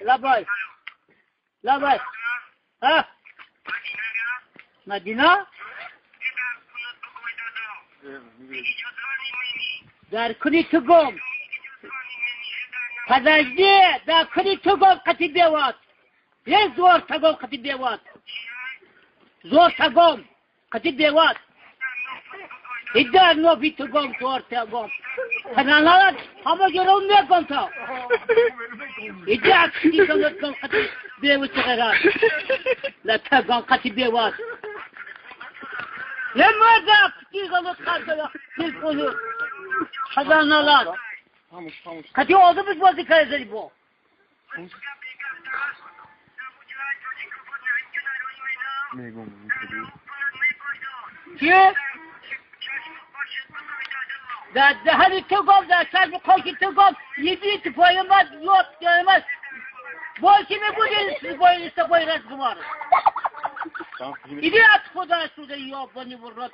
لباس لباس ها مدینه در کنی تو گم подожди در کنی تو گم قطی بیواد یه زور تا گم قطی بیواد زور تا گم قطی بیواد ایدار نوبی تو گم زور تا گم kanallar ama görünmüyor konta. İdi aksi kanat kan katı devu çıkarar. La tagan katı devat. Lema da aksi kanat katı sil kolu. Kanallar. Katı oldu biz vazifeye zeli bu. Ki? ده هری تو گم ده سر بخوکی تو گم یدی تو پایمد یاد gelmez. Boşu mu bu değil boyu rast kumar. İdi at koda suda yok bani bu rot